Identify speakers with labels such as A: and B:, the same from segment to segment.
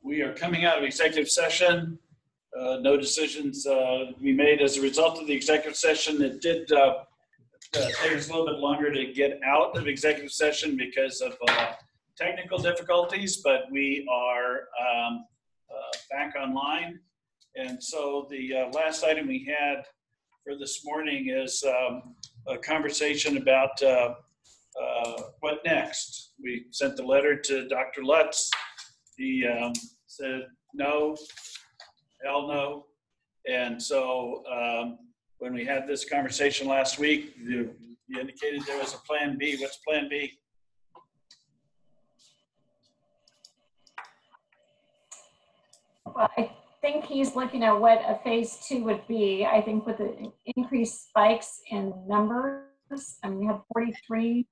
A: We are coming out of executive session. No decisions to be made as a result of the executive session. It did take us a little bit longer to get out of executive session because of technical difficulties, but we are back online. And so the last item we had for this morning is a conversation about what next. We sent the letter to Dr. Lutz. He said no, hell no. And so when we had this conversation last week, you indicated there was a plan B. What's plan B?
B: Well, I think he's looking at what a phase 2 would be. I think with the increased spikes in numbers, and we had 43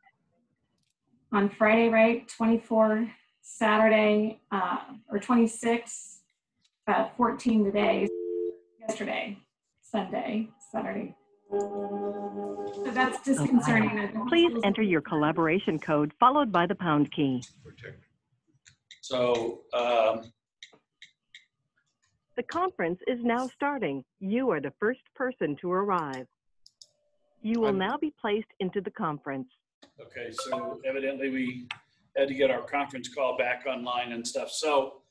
B: on Friday, right? 24 Saturday, or 26, 14 today, yesterday, Sunday, Saturday. So that's disconcerting.
C: Please enter your collaboration code followed by the pound key.
A: So
C: the conference is now starting. You are the first person to arrive. You will now be placed into the conference.
A: Okay, so evidently we had to get our conference call back online and stuff. So,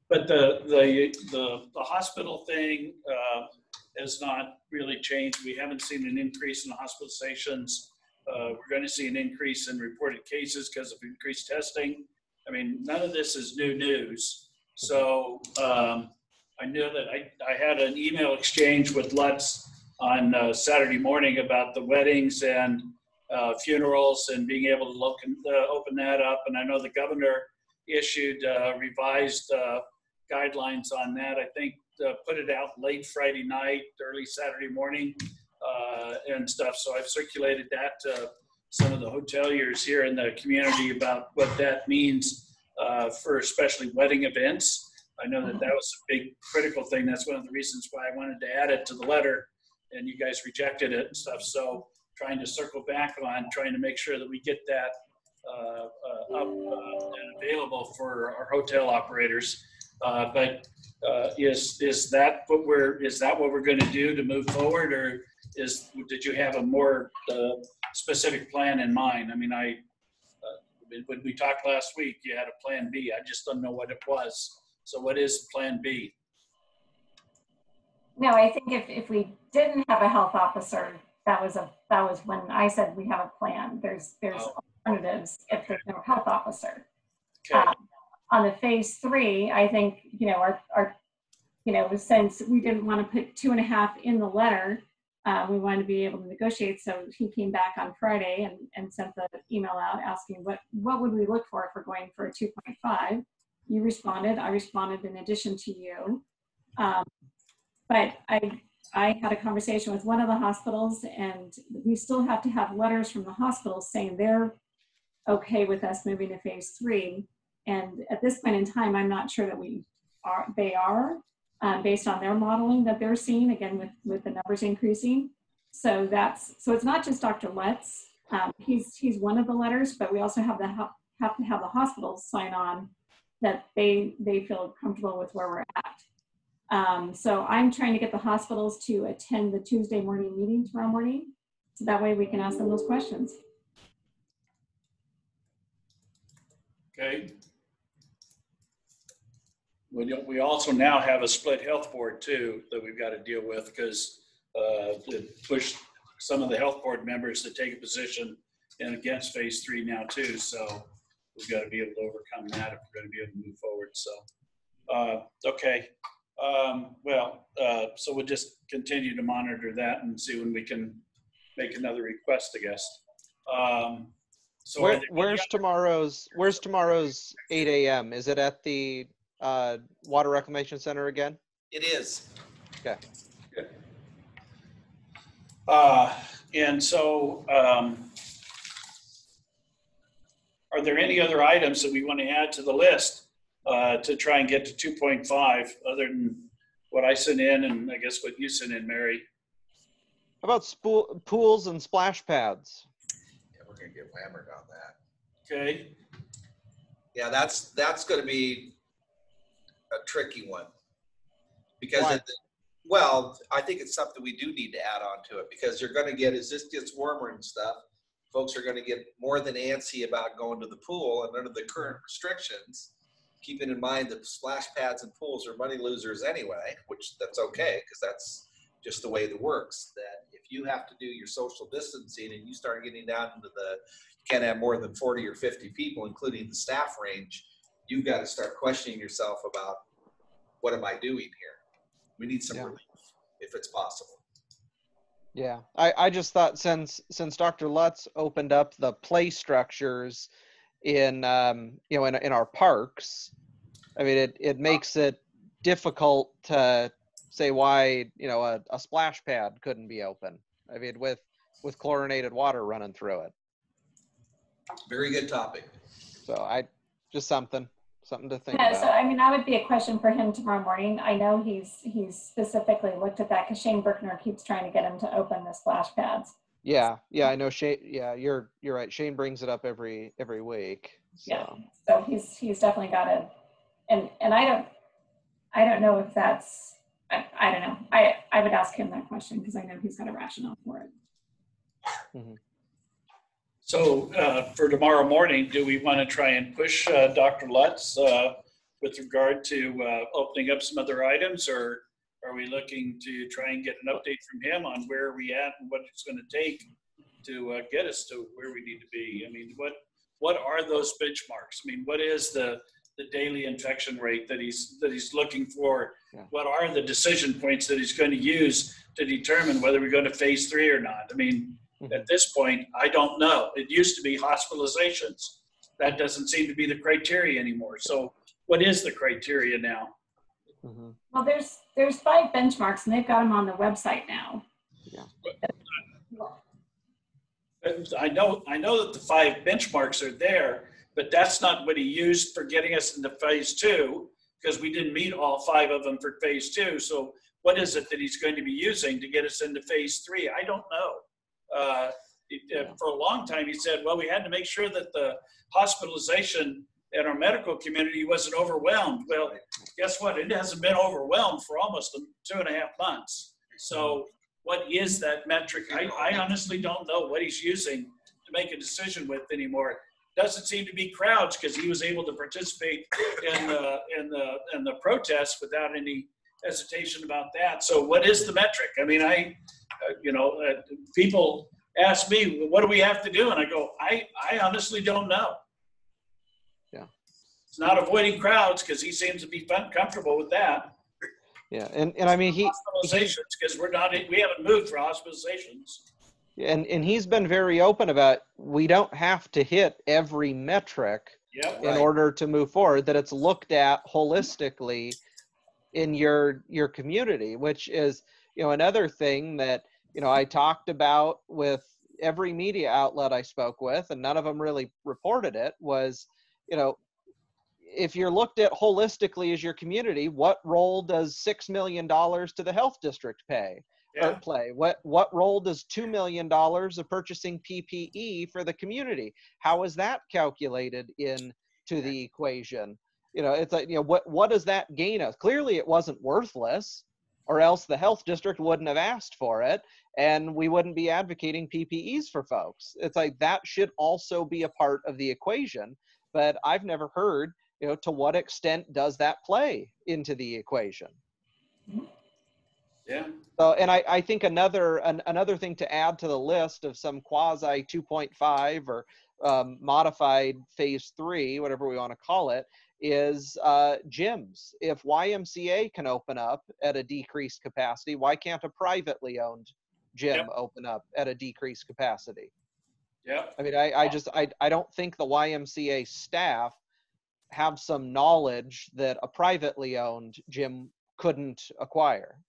A: but the hospital thing has not really changed. We haven't seen an increase in hospitalizations. We're going to see an increase in reported cases because of increased testing. I mean, none of this is new news. So I know that I had an email exchange with Lutz on Saturday morning about the weddings and funerals and being able to look and open that up. And I know the governor issued revised guidelines on that. I think put it out late Friday night, early Saturday morning and stuff. So I've circulated that to some of the hoteliers here in the community about what that means for especially wedding events. I know that was a big critical thing. That's one of the reasons why I wanted to add it to the letter, and you guys rejected it and stuff. So trying to circle back on trying to make sure that we get that up and available for our hotel operators. But is that what we're going to do to move forward, or did you have a more specific plan in mind? I mean, when we talked last week, you had a plan B. I just don't know what it was. So what is plan B?
B: No, I think if we didn't have a health officer, that was when I said we have a plan. There's alternatives if there's no health officer.
A: Okay.
B: On the phase 3, I think our since we didn't want to put 2.5 in the letter, we wanted to be able to negotiate. So he came back on Friday and sent the email out asking what would we look for if we're going for a 2.5. You responded. I responded in addition to you. But I had a conversation with one of the hospitals, and we still have to have letters from the hospitals saying they're okay with us moving to phase 3. And at this point in time, I'm not sure that they are based on their modeling that they're seeing, again, with the numbers increasing. So it's not just Dr. Lutz. He's one of the letters, but we also have to have the hospitals sign on that they feel comfortable with where we're at. So I'm trying to get the hospitals to attend the Tuesday morning meeting tomorrow morning, so that way we can ask them those questions.
A: Okay. We also now have a split health board too that we've got to deal with because it pushed some of the health board members to take a position against phase 3 now too. So we've got to be able to overcome that if we're going to be able to move forward. So, okay. So we'll just continue to monitor that and see when we can make another request, I guess. So
D: where's tomorrow's 8 a.m.? Is it at the Water Reclamation Center again?
E: It is.
D: Okay.
A: Good. And so are there any other items that we want to add to the list to try and get to 2.5 other than what I sent in and I guess what you sent in, Mary?
D: How about pools and splash pads?
E: Yeah, we're going to get hammered on that.
A: Okay.
E: Yeah, that's going to be a tricky one because
D: Why?
E: well, I think it's something we do need to add on to it because you're going to get, as this gets warmer and stuff, folks are going to get more than antsy about going to the pool, and under the current restrictions, keeping in mind that splash pads and pools are money losers anyway, which that's okay because that's just the way it works. That if you have to do your social distancing and you start getting down into you can't have more than 40 or 50 people, including the staff range, you've got to start questioning yourself about what am I doing here? We need some relief if it's possible.
D: Yeah, I just thought since Dr. Lutz opened up the play structures in you know in our parks, I mean it makes it difficult to say why you know a splash pad couldn't be open. I mean with chlorinated water running through it.
E: Very good topic.
D: So I just something to think
B: Yeah,
D: about.
B: so I mean, that would be a question for him tomorrow morning. I know he's specifically looked at that because Shane Berkner keeps trying to get him to open the splash pads.
D: Yeah, I know Shane. Yeah, you're right. Shane brings it up every week. So.
B: Yeah, so he's definitely got it, and I don't know if that's I don't know. I would ask him that question because I know he's got a rationale for it.
D: Mm-hmm.
A: So for tomorrow morning, do we want to try and push Dr. Lutz with regard to opening up some other items, or are we looking to try and get an update from him on where are we at and what it's going to take to get us to where we need to be? I mean, what are those benchmarks? I mean, what is the daily infection rate that he's looking for?
D: Yeah.
A: What are the decision points that he's going to use to determine whether we're going to phase 3 or not? I mean, at this point, I don't know. It used to be hospitalizations. That doesn't seem to be the criteria anymore. So what is the criteria now?
D: Mm-hmm.
B: Well, there's 5 benchmarks, and they've got them on the website now.
D: Yeah.
A: I know that the 5 benchmarks are there, but that's not what he used for getting us into phase 2, because we didn't meet all 5 of them for phase 2. So what is it that he's going to be using to get us into phase 3? I don't know. For a long time, he said, well, we had to make sure that the hospitalization in our medical community wasn't overwhelmed. Well, guess what? It hasn't been overwhelmed for almost 2.5 months. So what is that metric? I honestly don't know what he's using to make a decision with anymore. Doesn't seem to be crowds, because he was able to participate in the protests without any hesitation about that. So what is the metric? I mean, people ask me, well, what do we have to do? And I go, I honestly don't know.
D: Yeah.
A: It's not avoiding crowds, because he seems to be comfortable with that.
D: Yeah, and I mean
A: hospitalizations, because we haven't moved for hospitalizations.
D: And he's been very open about we don't have to hit every metric in order to move forward, that it's looked at holistically in your community, which is, another thing that, I talked about with every media outlet I spoke with, and none of them really reported it, was, if you're looked at holistically as your community, what role does $6 million to the health district play? What role does $2 million of purchasing PPE for the community? How is that calculated into the equation? It's like, what does that gain us? Clearly it wasn't worthless, or else the health district wouldn't have asked for it, and we wouldn't be advocating PPEs for folks. It's like that should also be a part of the equation, but I've never heard, to what extent does that play into the equation?
A: Yeah.
D: So, and I think another thing to add to the list of some quasi 2.5 or modified phase 3, whatever we want to call it, is gyms. If YMCA can open up at a decreased capacity, why can't a privately owned gym open up at a decreased capacity?
A: Yeah.
D: I mean, I don't think the YMCA staff have some knowledge that a privately owned gym couldn't acquire.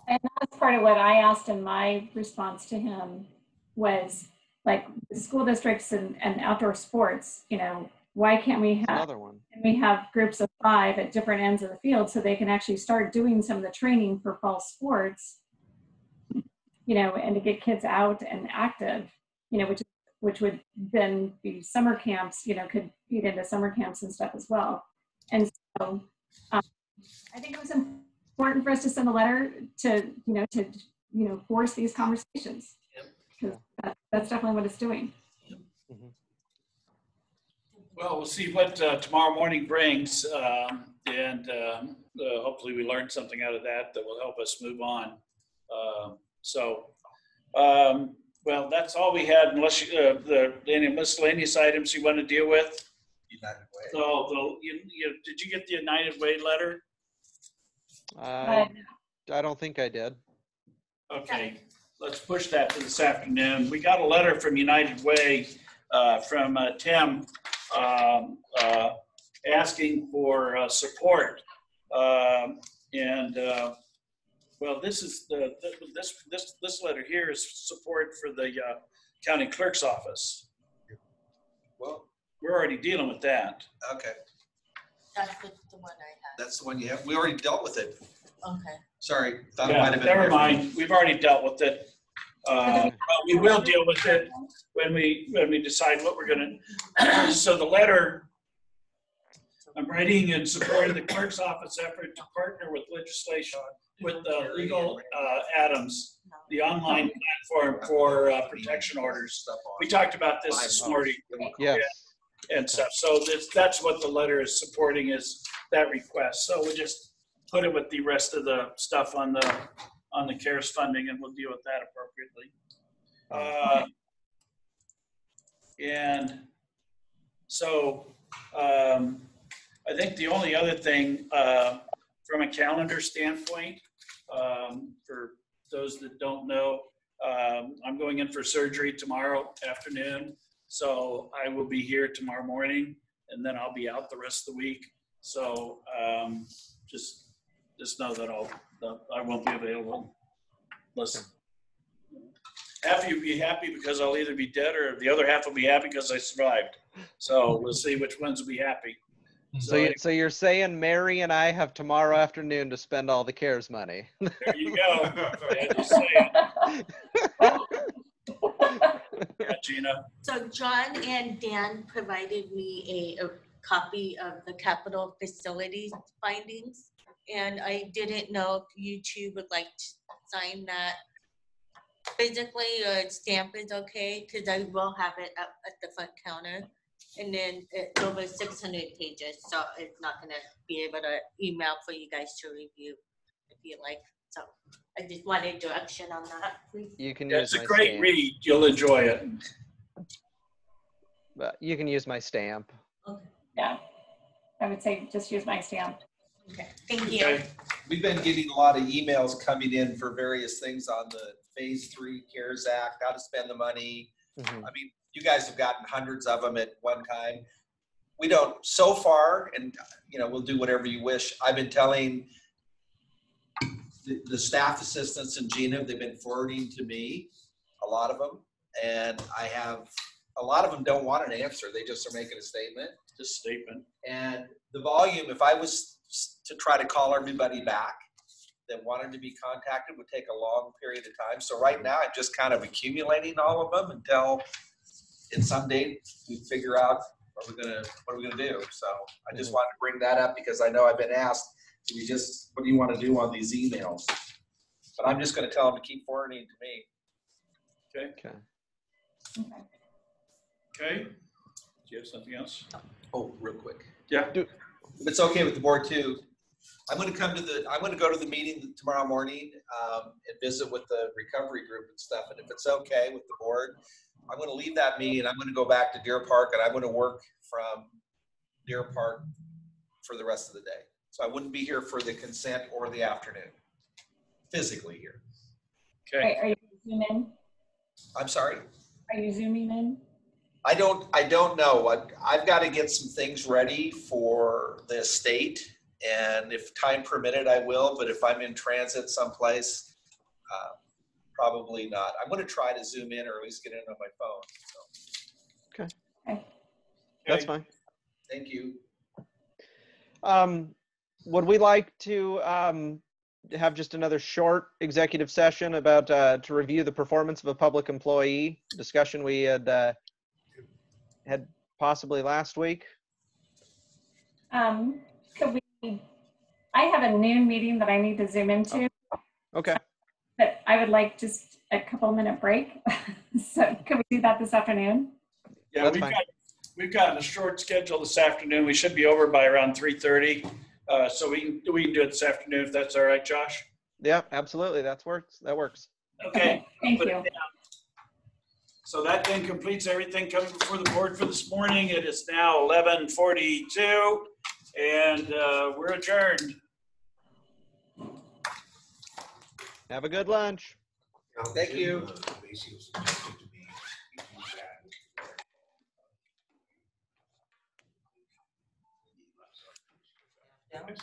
B: And that's part of what I asked in my response to him was, like, school districts and outdoor sports, why can't we have groups of 5 at different ends of the field so they can actually start doing some of the training for fall sports, and to get kids out and active, which is which would then be summer camps, could feed into summer camps and stuff as well. And so I think it was important for us to send a letter to force these conversations. Because that's definitely what it's doing.
A: Well, we'll see what tomorrow morning brings, and hopefully we learn something out of that will help us move on. Well, that's all we had, unless any miscellaneous items you want to deal with.
E: United Way.
A: So, did you get the United Way letter?
D: I don't think I did.
A: Okay, let's push that to this afternoon. We got a letter from United Way from Tim asking for support, well, this is this letter here is support for the county clerk's office.
E: Well,
A: we're already dealing with that.
E: Okay.
F: That's the one I have.
E: That's the one you have. We already dealt with it.
F: Okay.
E: Sorry. Thought it
A: Yeah,
E: might have been
A: never
E: different.
A: mind. We've already dealt with it. But we will deal with it when we decide what we're going to. So the letter I'm writing in support of the clerk's office effort to partner with legislation with Legal Adams, the online platform for protection orders. We talked about this morning.
D: Yes.
A: And stuff. So that's what the letter is supporting, is that request. So we'll just put it with the rest of the stuff on the CARES funding, and we'll deal with that appropriately. And so I think the only other thing from a calendar standpoint, for those that don't know, I'm going in for surgery tomorrow afternoon. So I will be here tomorrow morning, and then I'll be out the rest of the week. So just know that I won't be available. Listen, half of you be happy because I'll either be dead, or the other half will be happy because I survived. So we'll see which ones will be happy.
D: So you're saying Mary and I have tomorrow afternoon to spend all the CARES money?
A: There you go. Yeah, just saying. Yeah, Gina.
F: So John and Dan provided me a copy of the capital facilities findings, and I didn't know if you two would like to sign that physically, or stamp is okay, because I will have it up at the front counter. And then it's over 600 pages, so it's not going to be able to email for you guys to review if you like. So I just wanted direction on that, please.
D: You can
A: Yeah,
D: use
A: it's a
D: my
A: great
D: stamp.
A: read. You'll enjoy it.
D: But you can use my stamp.
F: Okay.
B: Yeah, I would say just use my stamp.
F: Okay. Thank you.
A: Okay.
E: We've been getting a lot of emails coming in for various things on the Phase 3 CARES Act, how to spend the money.
D: Mhm.
E: I mean, you guys have gotten hundreds of them at one time. We don't, so far, and we'll do whatever you wish. I've been telling the staff assistants and Gina, they've been forwarding to me, a lot of them. And a lot of them don't want an answer. They just are making a statement.
A: Just statement.
E: And the volume, if I was to try to call everybody back that wanted to be contacted, would take a long period of time. So right now, I'm just kind of accumulating all of them until in some date we figure out what are we gonna do. So I just wanted to bring that up because I know I've been asked, what do you want to do on these emails? But I'm just going to tell them to keep forwarding to me.
A: Okay.
D: Okay.
A: Okay. Do you have something else?
E: Oh, real quick.
A: Yeah.
E: If it's okay with the board too, I'm going to go to the meeting tomorrow morning and visit with the recovery group and stuff. And if it's okay with the board, I'm going to leave that meeting. I'm going to go back to Deer Park, and I'm going to work from Deer Park for the rest of the day. So I wouldn't be here for the consent or the afternoon, physically here.
A: Okay.
B: Are you zooming in?
E: I'm sorry.
B: Are you zooming in?
E: I don't know. I've got to get some things ready for the estate, and if time permitted, I will. But if I'm in transit someplace, probably not. I'm going to try to zoom in or at least get in on my phone. So.
D: Okay. That's fine.
E: Thank you.
D: Would we like to have just another short executive session about to review the performance of a public employee? Discussion we had had possibly last week?
B: Could we, I have a noon meeting that I need to zoom into,
D: Okay.
B: but I would like just a couple-minute break. So could we do that this afternoon?
A: Yeah,
D: That's fine.
A: we've got a short schedule this afternoon. We should be over by around 3:30. So we can do it this afternoon if that's all right, Josh.
D: Yeah, absolutely. That works.
A: Okay.
B: Thank
A: Put it
B: you.
A: down. So that then completes everything coming before the board for this morning. It is now 11:42 and we're adjourned.
D: Have a good lunch.
E: Thank you.
F: Down.